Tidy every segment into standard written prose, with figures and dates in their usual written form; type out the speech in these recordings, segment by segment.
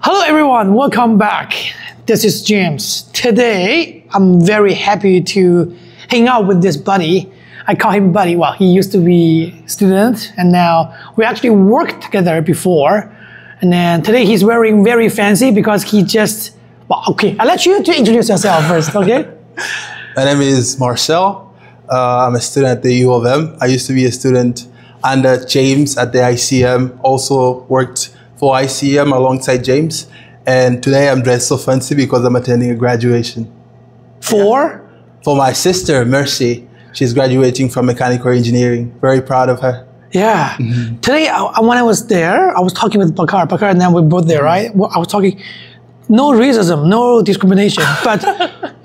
Hello everyone, welcome back. This is James. Today, I'm very happy to hang out with this buddy. I call him buddy. Well, he used to be a student and now we actually worked together before. And then today he's wearing very fancy because he just, well, okay, I'll let you to introduce yourself first, okay? My name is Marcel. I'm a student at the U of M. I used to be a student under James at the ICM, also worked for ICM alongside James. And today I'm dressed so fancy because I'm attending a graduation. For? For my sister, Mercy. She's graduating from mechanical engineering. Very proud of her. Yeah. Today, when I was there, I was talking with Bakar and then we both there, right? I was talking, no racism, no discrimination, but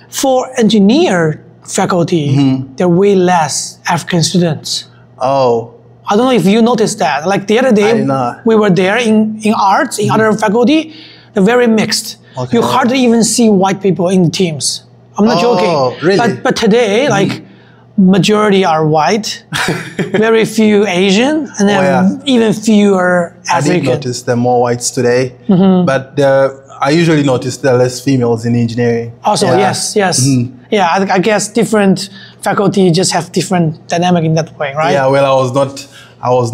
for engineer faculty, there are way less African students. Oh. I don't know if you noticed that. Like the other day, we were there in arts, in other faculty, they're very mixed. Okay. You hardly even see white people in the teams. I'm not joking. Really? But today, like, majority are white, very few Asian, and then even fewer African. I did notice there are more whites today, but I usually notice there are less females in engineering. Also, yes. Yeah, I guess different faculty just have different dynamic in that way, right? Yeah, well, I was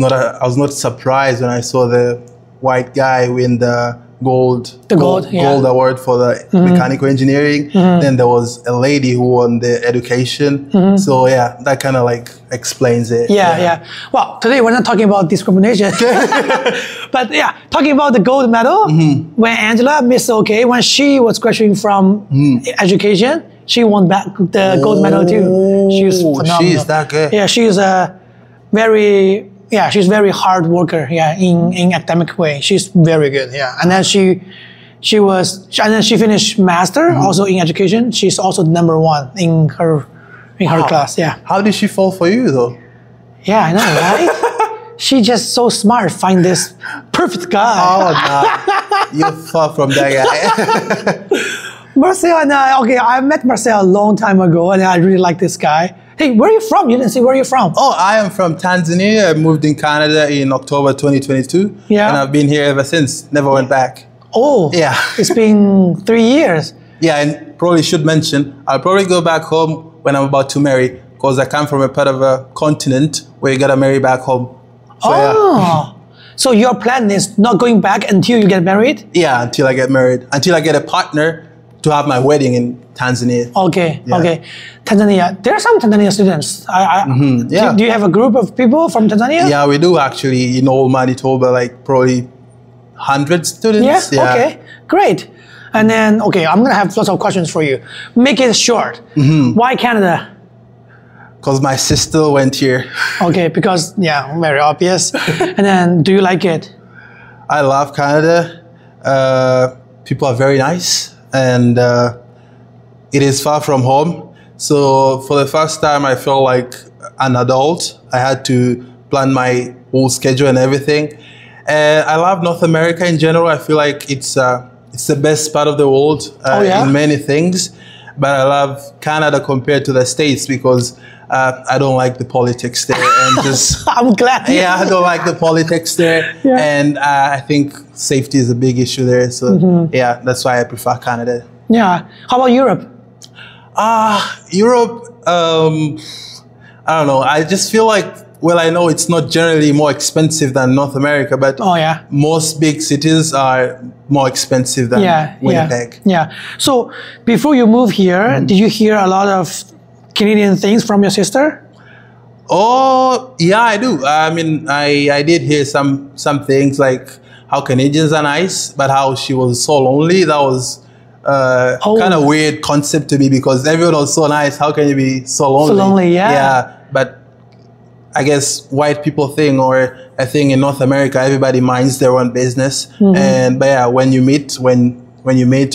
not surprised when I saw the white guy win the gold award for the mechanical engineering. Then there was a lady who won the education. So yeah, that kind of like explains it. Yeah. Well, today we're not talking about discrimination, but yeah, talking about the gold medal. When Angela, Miss OK, when she was graduating from education, she won back the gold medal too. She was phenomenal. She's that good. Yeah, she's a very hard worker. Yeah, in academic way, she's very good. Yeah, and then she finished master also in education. She's also #1 in her class. Yeah. How did she fall for you though? Yeah, I know, right? She's just so smart. Find this perfect guy. Oh no, you're far from that guy. Marcel and I met Marcel a long time ago, and I really like this guy. Hey, where are you from? You didn't say where you're from. Oh, I am from Tanzania. I moved in Canada in October 2022. Yeah. And I've been here ever since. Never went back. Oh. Yeah. It's been 3 years. Yeah, and probably should mention, I'll probably go back home when I'm about to marry, because I come from a part of a continent where you gotta marry back home. So, so your plan is not going back until you get married? Yeah, until I get married. Until I get a partner to have my wedding in Tanzania. Okay. Tanzania. There are some Tanzania students. Do you have a group of people from Tanzania? Yeah, we do actually. In all Manitoba, like probably 100 students. Yeah. Okay, great. And then, I'm gonna have lots of questions for you. Make it short. Why Canada? Because my sister went here. Okay, because, very obvious. And then, do you like it? I love Canada. People are very nice. And it is far from home. So for the first time, I felt like an adult. I had to plan my whole schedule and everything. And I love North America in general. I feel like it's the best part of the world in many things. But I love Canada compared to the States because I don't like the politics there. And just I'm glad. Yeah, I don't like the politics there. Yeah. And I think safety is a big issue there. So yeah, that's why I prefer Canada. Yeah. How about Europe? Europe, I don't know. I just feel like, well, I know it's not generally more expensive than North America, but most big cities are more expensive than Winnipeg. Yeah. So before you move here, did you hear a lot of Canadian things from your sister? Oh, yeah, I do. I mean, I did hear some things like how Canadians are nice, but how she was so lonely. That was kind of weird concept to me because everyone was so nice. How can you be so lonely? So lonely, Yeah, but I guess white people think, or I think in North America, everybody minds their own business. But yeah, when you meet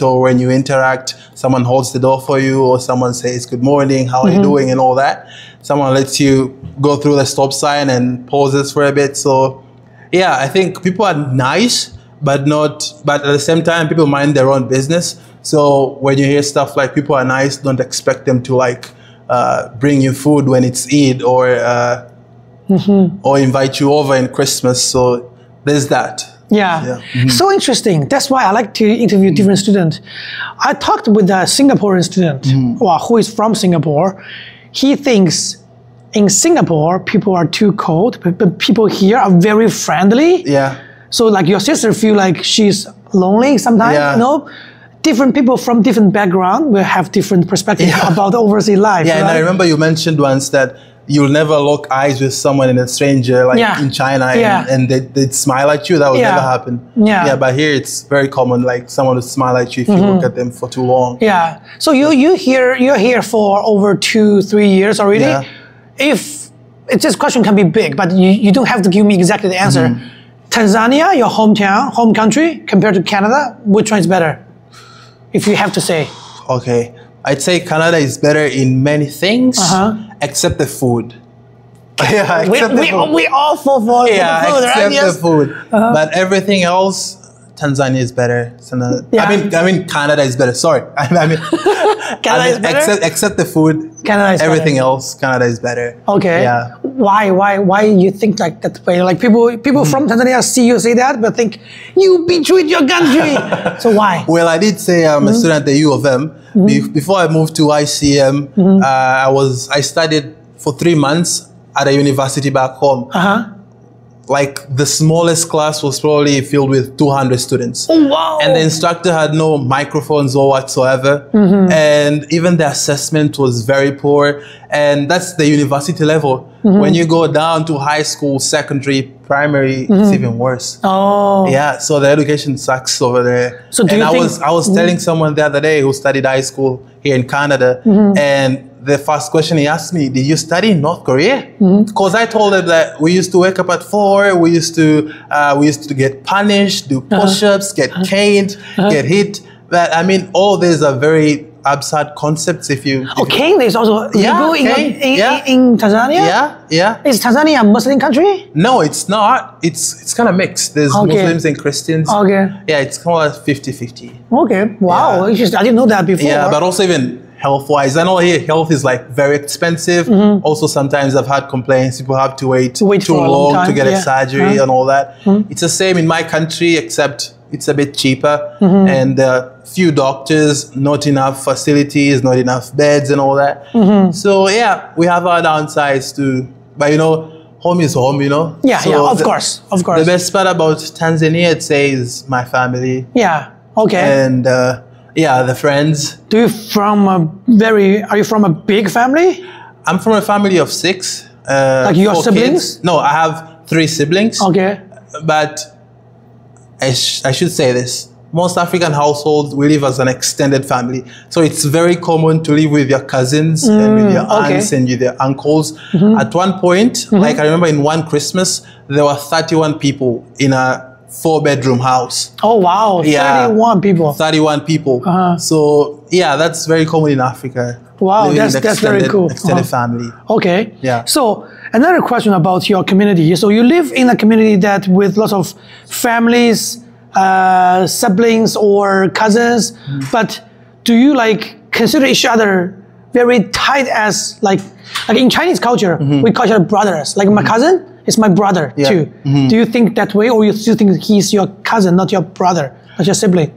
or when you interact, someone holds the door for you, or someone says good morning, how are you doing, and all that. Someone lets you go through the stop sign and pauses for a bit. So yeah, I think people are nice, but at the same time, people mind their own business. So when you hear stuff like people are nice, don't expect them to like bring you food when it's Eid, or invite you over in Christmas. So there's that. Yeah. So interesting. That's why I like to interview different students. I talked with a Singaporean student who is from Singapore. He thinks in Singapore, people are too cold, but people here are very friendly. Yeah. So like your sister feel like she's lonely sometimes, you know? Different people from different background will have different perspectives about the overseas life. Yeah, right? and I remember you mentioned once that you'll never lock eyes with someone in a stranger, like in China, and they'd smile at you. That would never happen. Yeah, but here it's very common, like someone would smile at you if you look at them for too long. Yeah. So you're here for over 2-3 years already. Yeah. If this question can be big, but you don't have to give me exactly the answer. Tanzania, your hometown, home country, compared to Canada, which one is better? If you have to say. Okay, I'd say Canada is better in many things, except the food. Yeah, except the food. We all fall for the food, right? Except the food. But everything else, Tanzania is better. I mean, Canada is better. Sorry, Canada is better? Except the food. Canada is everything better. else, Canada is better. Okay. Yeah. Why you think like that way? Like people from Tanzania see you say that, but think you betrayed your country. So why? Well, I did say I'm a student at the U of M. Before I moved to ICM, I studied for 3 months at a university back home. Like the smallest class was probably filled with 200 students. Oh, wow. And the instructor had no microphones or whatsoever. And even the assessment was very poor. And that's the university level. When you go down to high school, secondary, primary, it's even worse. Oh. Yeah, so the education sucks over there. So do you think... I was telling someone the other day who studied high school here in Canada, and the first question he asked me, did you study in North Korea? Because I told him that we used to wake up at 4, we used to get punished, do push-ups, get caned, get hit. But I mean, all these are very absurd concepts if you... cane is also legal in Tanzania? Yeah. Is Tanzania a Muslim country? No, it's not. It's kind of mixed. There's Muslims and Christians. Okay. Yeah, it's kind of like 50-50. Okay. Wow. I didn't know that before. Yeah, but also even health-wise. I know here health is like very expensive. Also, sometimes I've had complaints. People have to wait too long to get a surgery and all that. It's the same in my country, except it's a bit cheaper. And few doctors, not enough facilities, not enough beds and all that. So yeah, we have our downsides too. But you know, home is home, you know? Yeah, so of course. The best part about Tanzania, I'd say, is my family. Yeah, okay. And the friends. Are you from a big family? I'm from a family of 6. Like your siblings? Kids. No, I have 3 siblings. Okay. But I should say this. Most African households, we live as an extended family. So it's very common to live with your cousins and with your aunts and with your uncles. At one point, like I remember in one Christmas, there were 31 people in a 4-bedroom house. Oh, wow. Yeah. 31 people. 31 people. So, yeah, that's very common in Africa. Wow, that's very cool. Extended family. Okay. Yeah. So, another question about your community. So, you live in a community that with lots of families, siblings or cousins, but do you like consider each other very tight as like in Chinese culture, we call each other brothers. Like my cousin is my brother too. Do you think that way, or you still think he's your cousin, not your brother, not your sibling?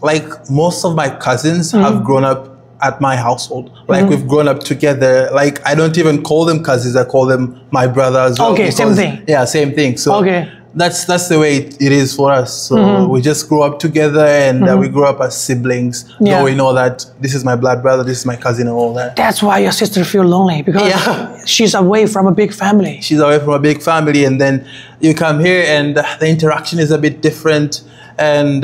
Like most of my cousins have grown up at my household. Like we've grown up together. Like I don't even call them cousins, I call them my brother as well. Okay, same thing. Yeah, same thing. So that's the way it is for us. So we just grew up together, and we grew up as siblings. Though we know that this is my blood brother, this is my cousin, and all that. That's why your sister feels lonely, because she's away from a big family. She's away from a big family, and then you come here, and the interaction is a bit different. And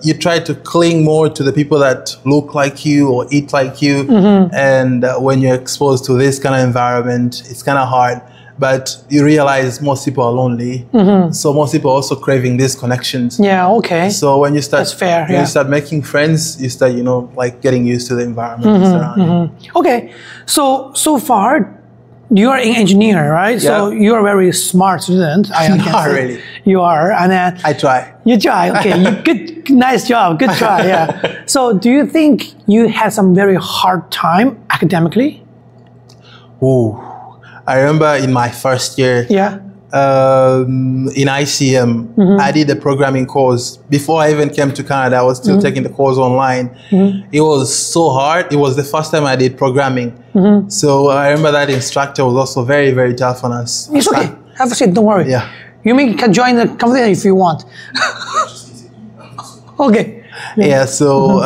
you try to cling more to the people that look like you or eat like you. And when you're exposed to this kind of environment, it's kind of hard. But you realize most people are lonely. So most people are also craving these connections. Yeah, okay. So when you start, you start making friends, you start, like getting used to the environment around you. Okay. So far, you are an engineer, right? Yeah. So you are a very smart student. Not really. You are. And then I try. You try. Okay. Good. Nice job. Good try. Yeah. So do you think you had some very hard time academically? Ooh. I remember in my first year, in ICM. I did a programming course. Before I even came to Canada, I was still taking the course online. It was so hard. It was the first time I did programming. So I remember that instructor was also very, very tough on us. It's okay. Have a seat. Don't worry. Yeah. You can join the conversation if you want. Okay. Yeah, so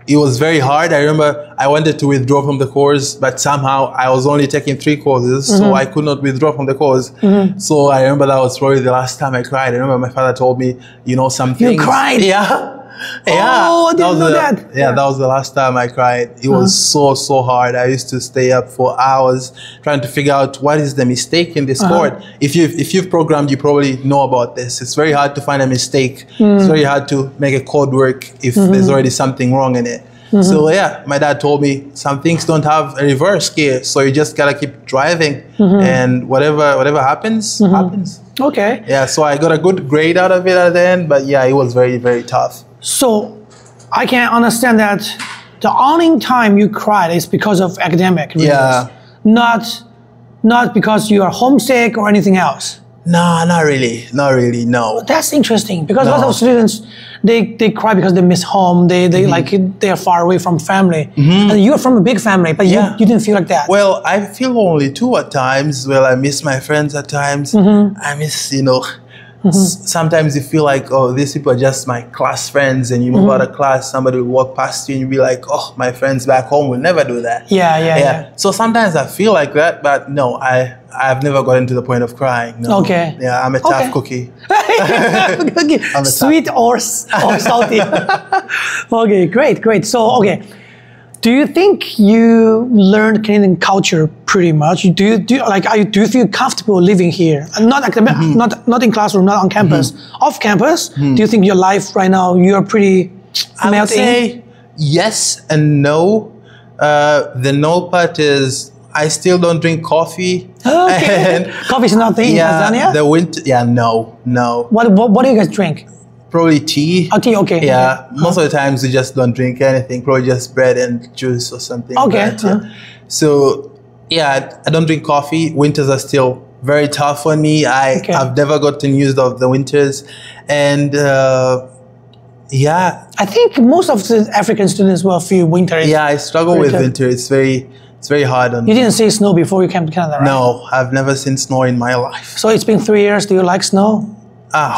it was very hard. I remember I wanted to withdraw from the course, but somehow I was only taking 3 courses, so I could not withdraw from the course. So I remember that was probably the last time I cried. I remember my father told me, you know, some things. You cried? Yeah. Oh, I didn't know that. Yeah, that was the last time I cried. It was so hard. I used to stay up for hours trying to figure out what is the mistake in this code. If you've programmed, you probably know about this. It's very hard to find a mistake. It's very hard to make a code work if there's already something wrong in it. So yeah, my dad told me some things don't have a reverse gear, so you just gotta keep driving, and whatever happens, happens. Okay. Yeah, so I got a good grade out of it at the end, but yeah, it was very, very tough. So I can understand that the only time you cried is because of academic reasons. Yeah. Not because you are homesick or anything else. No, not really. Not really, no. That's interesting because lots of students, they cry because they miss home. They are far away from family. And you're from a big family, but you didn't feel like that. Well, I feel lonely too at times. Well, I miss my friends at times. I miss, you know, sometimes you feel like, oh, these people are just my class friends, and you move out of class, somebody will walk past you and you'll be like, oh, my friends back home will never do that. Yeah. So sometimes I feel like that, but no, I've never gotten to the point of crying. No. Okay. Yeah, I'm a tough cookie. Sweet or salty. Okay, great. So, okay. Do you think you learned Canadian culture pretty much? Do you feel comfortable living here? Not in classroom, not on campus. Off campus, do you think your life right now you're pretty melting? I would say yes and no. The no part is I still don't drink coffee. Okay. Coffee's nothing in Tanzania? The winter. Yeah, no. What do you guys drink? Probably tea. Oh, tea, okay. Yeah, most of the times we just don't drink anything. Probably just bread and juice or something. Okay. Like that, yeah. So, yeah, I don't drink coffee. Winters are still very tough on me. I've never gotten used of the winters. And, yeah. I think most of the African students will feel winter. Yeah, I struggle with winter. It's very hard on me. You didn't see snow before you came to Canada, right? No, I've never seen snow in my life. So it's been 3 years. Do you like snow?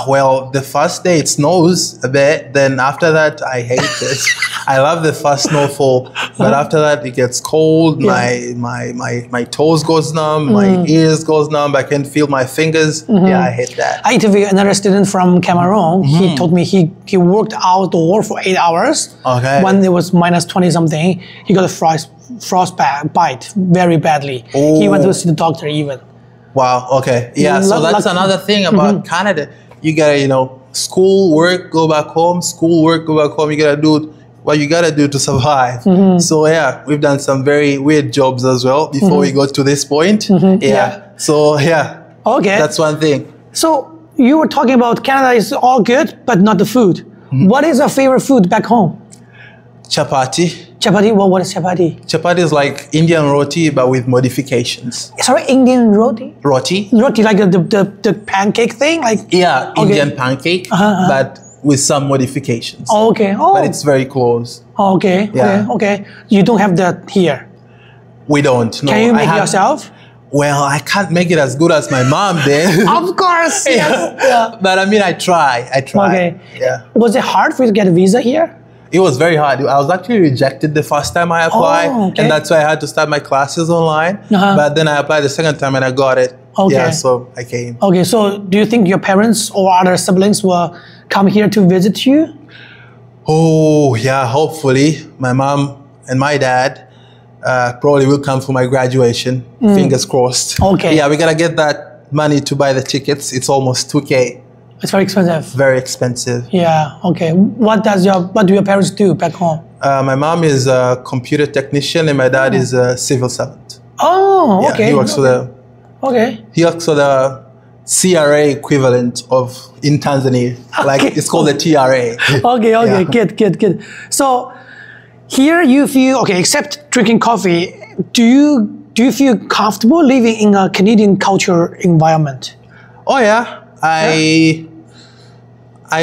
Well, the first day it snows a bit. Then after that, I hate it. I love the first snowfall, but after that, it gets cold. My toes goes numb. My ears goes numb. I can feel my fingers. Yeah, I hate that. I interviewed another student from Cameroon. He told me he worked outdoor for 8 hours. Okay. When it was minus 20 something, he got a frostbite very badly. Oh. He went to see the doctor even. Wow. Okay. Yeah. So that's another thing about Canada. You gotta, school, work, go back home. School, work, go back home. You gotta do what you gotta do to survive. So yeah, we've done some very weird jobs as well before we got to this point. Yeah. So yeah. Okay. That's one thing. So you were talking about Canada is all good, but not the food. What is your favorite food back home? Chapati. Chapati? Well, what is chapati? Chapati is like Indian roti, but with modifications. Sorry, Indian roti? Roti. Roti, like the pancake thing? Yeah, Indian pancake, but with some modifications. Oh, okay. Oh. But it's very close. Oh, okay. Yeah. Okay. You don't have that here? We don't. No. Can you make it yourself? Well, I can't make it as good as my mom did. Of course, yes. Yeah. But I mean, I try. Okay. Yeah. Was it hard for you to get a visa here? It was very hard. I was actually rejected the first time I applied, and that's why I had to start my classes online. But then I applied the second time and I got it. Okay. Yeah, so I came. Okay, so do you think your parents or other siblings will come here to visit you? Oh, yeah, hopefully. My mom and my dad probably will come for my graduation. Fingers crossed. Okay. Yeah, we gotta get that money to buy the tickets. It's almost $2,000. It's very expensive. Very expensive. Yeah, okay. What do your parents do back home? My mom is a computer technician and my dad is a civil servant. Oh, Yeah, okay. he works for the CRA equivalent in Tanzania. Like it's called the TRA. Okay, Yeah. good. So here you feel, okay, except drinking coffee, do you do you feel comfortable living in a Canadian culture environment? Oh yeah, I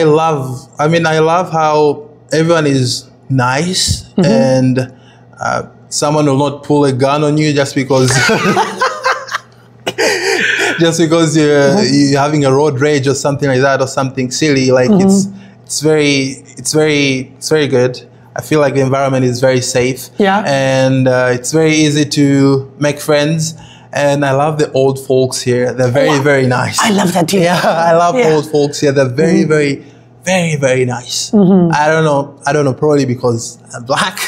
love how everyone is nice and someone will not pull a gun on you just because you're having a road rage or something like that or something silly. Like it's very good. I feel like the environment is very safe. Yeah. And it's very easy to make friends. And I love the old folks here. They're very nice. I love that too. Yeah, I love old folks here. They're very nice. I don't know, probably because I'm black.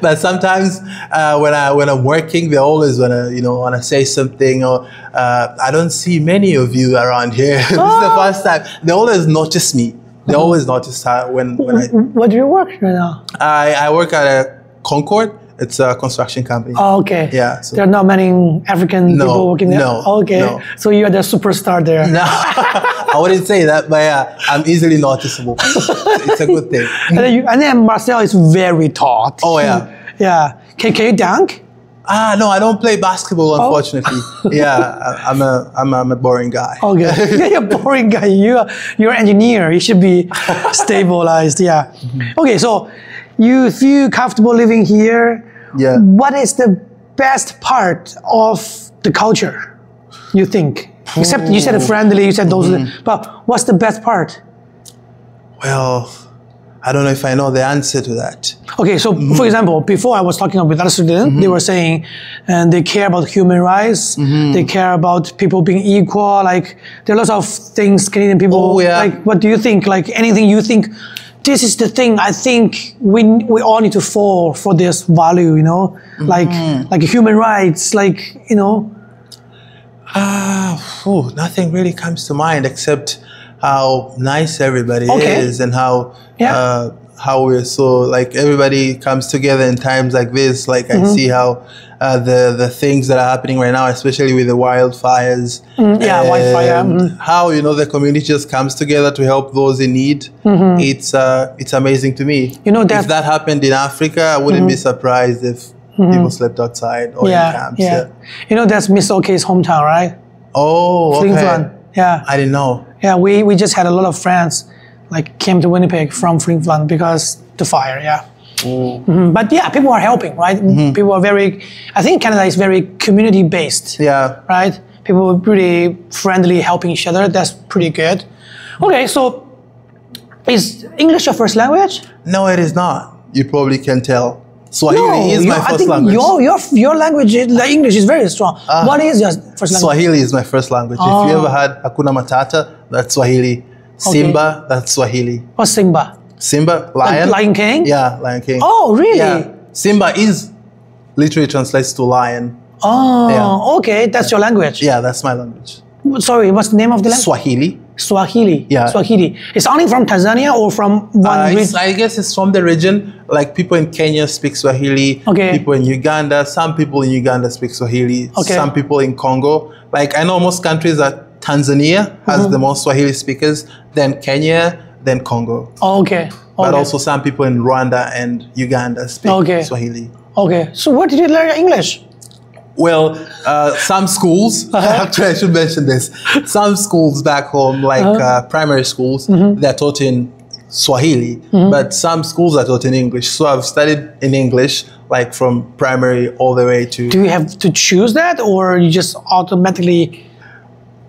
But sometimes when I'm working, they always wanna say something, or I don't see many of you around here. This is the first time. They always notice me. They always notice when I... What do you work right now? I work at a Concord. It's a construction company. Oh, okay. Yeah. So there are not many African people working there? No. Okay. No. So you're the superstar there. No, I wouldn't say that, but I'm easily noticeable. It's a good thing. And then Marcel is very tall. Oh, yeah. Yeah. Can you dunk? No, I don't play basketball, unfortunately. Yeah, I'm a boring guy. Okay. Yeah, you're a boring guy. You're an engineer. You should be stabilized. Yeah. Okay, so you feel comfortable living here. Yeah. What is the best part of the culture, you think? Except you said friendly, you said those, but what's the best part? Well, I don't know if I know the answer to that. Okay, so for example, before I was talking with other students, they were saying, and they care about human rights, they care about people being equal, like there are lots of things Canadian people, like what do you think, like anything you think, this is the thing I think we all need to fall for this value, you know, like human rights, like, you know. Nothing really comes to mind except how nice everybody is and how we're so, like, everybody comes together in times like this. Like I see how the things that are happening right now, especially with the wildfires. Wildfire. How, you know, the community just comes together to help those in need. It's amazing to me. You know, if that happened in Africa, I wouldn't be surprised if people slept outside or in camps. You know, that's Miss OK's hometown, right? Oh, okay. Flin-Flon. Yeah. I didn't know. Yeah, we just had a lot of friends like came to Winnipeg from Flin-Flon because the fire, But yeah, people are helping, right? People are I think Canada is very community-based. Yeah. Right? People are pretty friendly, helping each other. That's pretty good. Okay, so is English your first language? No, it is not. You probably can tell. Swahili is my first language. Your language, like English, is very strong. What is your first language? Swahili is my first language. If you ever had Hakuna Matata, that's Swahili. Simba, that's Swahili. What's Simba? Simba, lion. Like Lion King? Yeah, Lion King. Oh, really? Yeah. Simba literally translates to lion. Oh, okay. That's your language? Yeah, that's my language. Sorry, what's the name of the language? Swahili. Swahili. Yeah. Swahili. It's only from Tanzania or from one region? I guess it's from the region. Like people in Kenya speak Swahili. Okay. People in Uganda. Some people in Uganda speak Swahili. Okay. Some people in Congo. Like I know most countries are Tanzania has the most Swahili speakers, then Kenya, then Congo. Okay. But also some people in Rwanda and Uganda speak Swahili. Okay. So where did you learn English? Well, some schools, actually I should mention this, some schools back home, like primary schools, they're taught in Swahili, but some schools are taught in English. So I've studied in English, like from primary all the way to... Do you have to choose that, or you just automatically...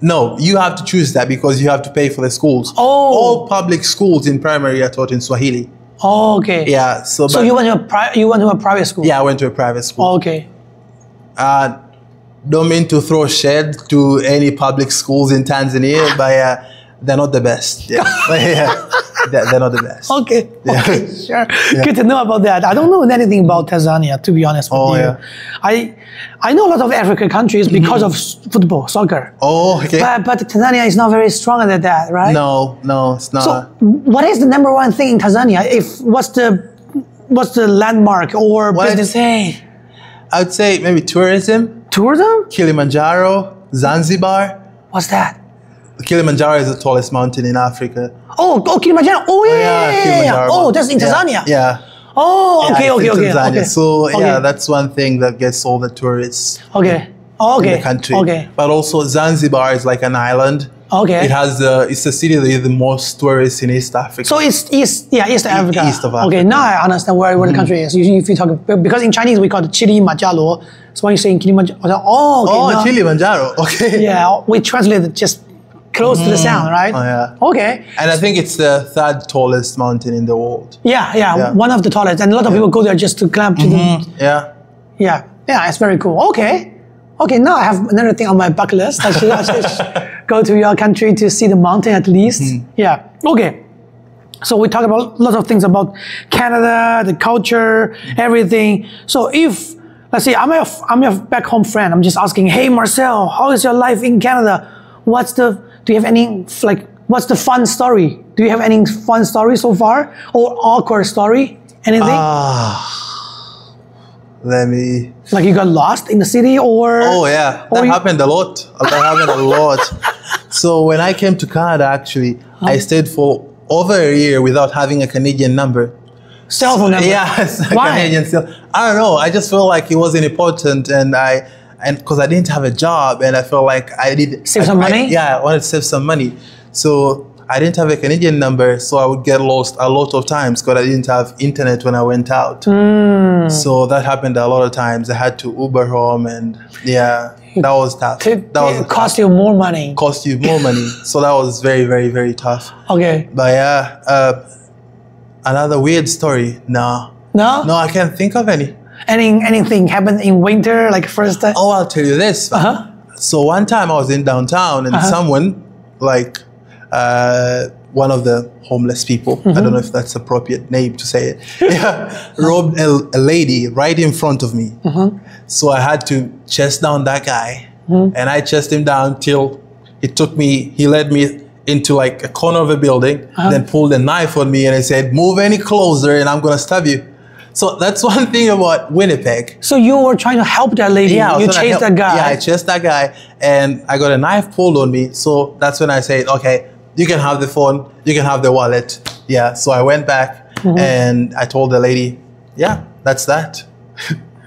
No, you have to choose that because you have to pay for the schools. Oh. All public schools in primary are taught in Swahili. Oh, okay. Yeah. So you went to a private school? Yeah, I went to a private school. Oh, okay. Don't mean to throw shade to any public schools in Tanzania, but they're not the best. Yeah. They're not the best. Okay. Okay, sure. Yeah. Good to know about that. I don't know anything about Tanzania, to be honest with you. Yeah. I know a lot of African countries because of football, soccer. Oh, okay. But Tanzania is not very strong at that, right? No, it's not. So what is the number one thing in Tanzania? What's the landmark or business? I would say maybe tourism. Tourism? Kilimanjaro, Zanzibar. What's that? Kilimanjaro is the tallest mountain in Africa. Oh, Kilimanjaro. Oh, yeah. Kilimanjaro. Oh, that's in Tanzania. Yeah. Oh, okay, Yeah, okay, it's in okay, Tanzania. okay. So Okay. yeah, that's one thing that gets all the tourists Okay. Oh, okay. in the country. Okay. But also Zanzibar is like an island. Okay. It's the city with the most tourists in East Africa. So it's East Africa. East of Africa. Okay, now I understand where the country is. Usually if you talk, because in Chinese we call it Kilimanjaro. So when you say in Kilimanjaro, oh, okay. now- Kilimanjaro. Okay. Yeah, we translate it just close to the sound, right? Oh, yeah. Okay. And I think it's the third tallest mountain in the world. Yeah, one of the tallest. And a lot of people go there just to climb to the... Yeah. Yeah, it's very cool. Okay, now I have another thing on my bucket list. I should go to your country to see the mountain at least. Yeah, okay. So we talk about lots of things about Canada, the culture, everything. So if, let's say, I'm your back home friend. I'm just asking, hey, Marcel, how is your life in Canada? Do you have any, like, what's the fun story? Do you have any fun story so far? Or awkward story? Anything? Let me... Like you got lost in the city or... Oh yeah, that happened a lot. So when I came to Canada, actually, I stayed for over a year without having a Canadian number. Cell phone number? Yes, Why? Canadian cell. I don't know. I just felt like it wasn't important, and because I didn't have a job, and I felt like I did save some money. I wanted to save some money, so I didn't have a Canadian number, so I would get lost a lot of times because I didn't have internet when I went out. So that happened a lot of times. I had to Uber home, and yeah, that was tough. It cost you more money. Cost you more money. So that was very, very, very tough. Okay. But yeah, another weird story. No, I can't think of any. Anything happened in winter, like first time? Oh, I'll tell you this. So one time I was in downtown, and someone, like one of the homeless people, I don't know if that's the appropriate name to say it, robbed a lady right in front of me. So I had to chase down that guy, and I chased him down till he led me into like a corner of a building, then pulled a knife on me, and he said, move any closer and I'm gonna stab you. So that's one thing about Winnipeg. So you were trying to help that lady. Yeah, you chased that guy. Yeah, I chased that guy, and I got a knife pulled on me. So that's when I said, okay, you can have the phone, you can have the wallet. Yeah, so I went back and I told the lady, yeah, that's that.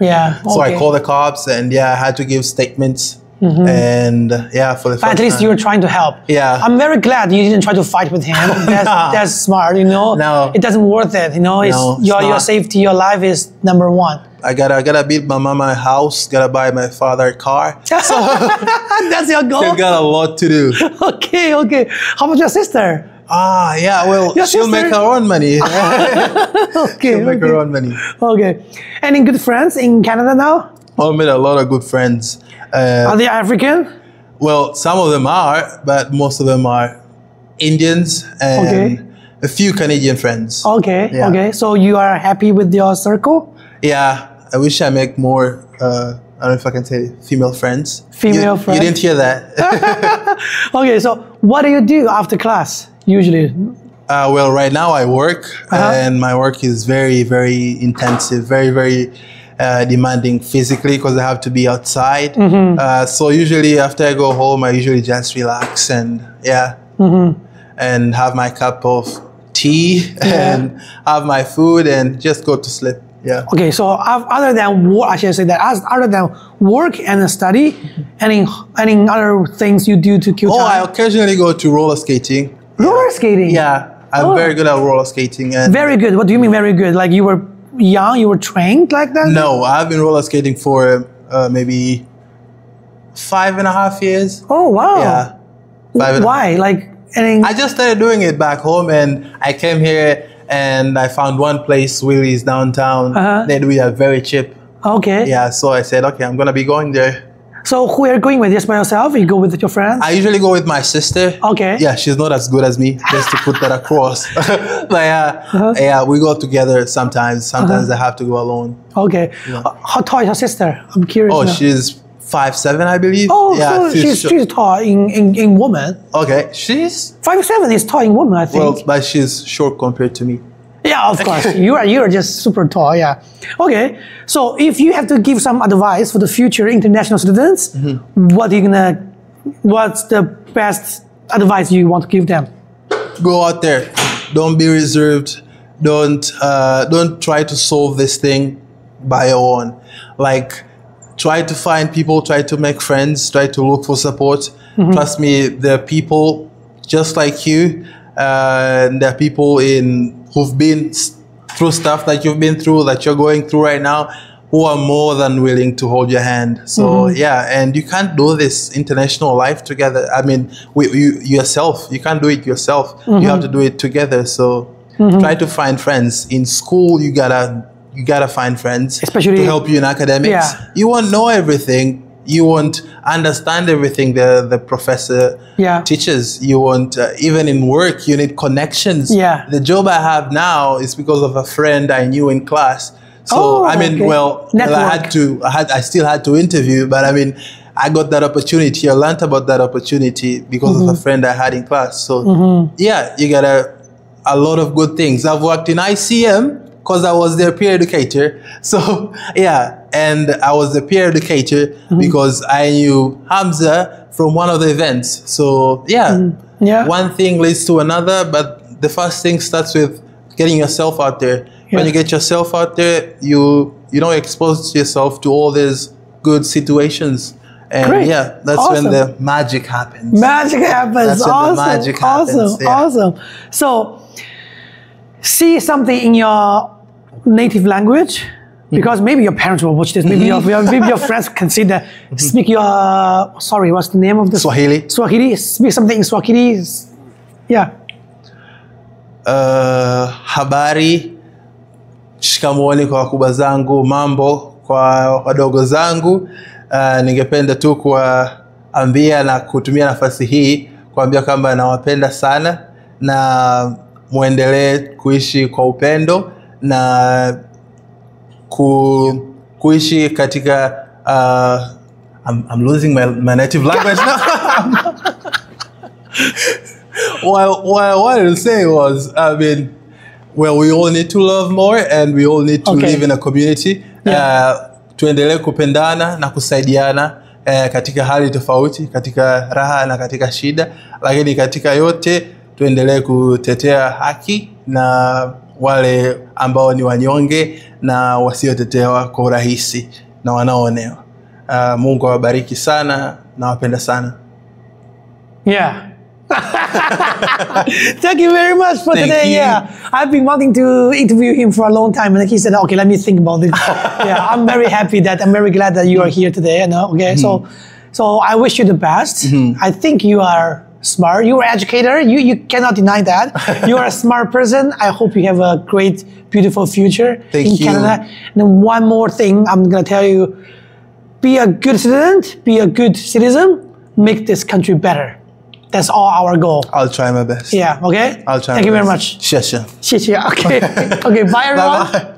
Yeah. So I called the cops, and yeah, I had to give statements. And yeah, for the But at least you were trying to help. Yeah. I'm very glad you didn't try to fight with him. That's smart, you know. No. It doesn't worth it, you know. Your safety, your life is number one. I gotta build my mama a house, gotta buy my father a car. So that's your goal. Still got a lot to do. Okay. How about your sister? Yeah, well, she'll make her own money. She'll make her own money. Okay. Any good friends in Canada now? I made a lot of good friends. Are they African? Well, some of them are, but most of them are Indians and a few Canadian friends. Okay. So you are happy with your circle? Yeah. I wish I make more, I don't know if I can say female friends. Female friends? You didn't hear that. Okay, so what do you do after class, usually? Well, right now I work, and my work is very, very intensive, very, very demanding physically because I have to be outside. So usually after I go home, I usually just relax and and have my cup of tea and have my food and just go to sleep. Yeah. Okay, so other than work, I should say that other than work and study, any other things you do to kill time? I occasionally go to roller skating. Roller skating? Yeah, I'm very good at roller skating. And very good? What do you mean very good? Like you were young, you were trained like that? No, I've been roller skating for maybe 5.5 years. Oh, wow. Yeah. Why? Like, I just started doing it back home, and I came here and I found one place, Willie's downtown. They do it very cheap. Okay. Yeah, so I said, okay, I'm going to be going there. So who are you going with? Just by yourself? Or you go with your friends? I usually go with my sister. Okay. Yeah, she's not as good as me, just to put that across. But yeah, we go together sometimes. Sometimes I have to go alone. Okay. Yeah. How tall is your sister? I'm curious. Oh, she's 5'7", I believe. Oh, yeah, so she's tall in woman. Okay, she's 5'7" is tall in woman, I think. Well, but she's short compared to me. Yeah, of course. you are just super tall. Yeah. Okay. So if you have to give some advice for the future international students, what's the best advice you want to give them? Go out there. Don't be reserved. don't try to solve this thing by your own. Like, try to find people, try to make friends, try to look for support. Trust me, there are people just like you, and there are people who've been through stuff that you've been through, that you're going through right now, who are more than willing to hold your hand. So yeah, and you can't do this international life together. I mean, yourself, you can't do it yourself. You have to do it together. So try to find friends. In school, you gotta find friends, especially to help you in academics. Yeah. You won't know everything. You won't understand everything the professor teaches. You won't, even in work, you need connections. Yeah. The job I have now is because of a friend I knew in class. So, I mean, well, I still had to interview, but I mean, I got that opportunity. I learned about that opportunity because of a friend I had in class. So, yeah, you got a lot of good things. I've worked in ICM because I was their peer educator. So, yeah, and I was the peer educator because I knew Hamza from one of the events. So, yeah, one thing leads to another, but the first thing starts with getting yourself out there. When you get yourself out there, you expose yourself to all these good situations. And great. Yeah, that's when the magic happens. Magic happens. That's when the magic happens. Awesome. So, see something in your native language, because maybe your parents will watch this. Maybe your friends can see that. Speak your, sorry, what's the name of the Swahili. Swahili. Speak something in Swahili. Yeah. Habari. Shikamooni kwa wakubwa zangu, mambo kwa wadogo zangu. Ningependa tu kuambia na kutumia nafasi hii kuambia kwamba nawapenda sana na muendelee kuishi kwa upendo na kuishi katika I'm losing my native language now. What I wanted to say was, I mean, well, we all need to love more and we all need to live in a community. Tuendelee kupendana na kusaidiana katika hali tofauti, katika raha na katika shida, lakini katika yote tuendelee kutetea haki na wale ambao ni wanyonge na wasiotetewa kwa urahisi na wanaoonewa. Mungu awabariki sana na wapenda sana. Yeah. Thank you very much for today. Yeah, I've been wanting to interview him for a long time, and he said, "Okay, let me think about it." Yeah, I'm very glad that you are here today. Okay, so I wish you the best. I think you are smart. You are an educator. You cannot deny that. You are a smart person. I hope you have a great, beautiful future in Canada. And then one more thing, I'm gonna tell you: be a good student, be a good citizen, make this country better. That's all our goal. I'll try my best. Yeah, okay? I'll try Thank you my very best. much. Shasha. Okay. Okay, bye everyone. Bye-bye.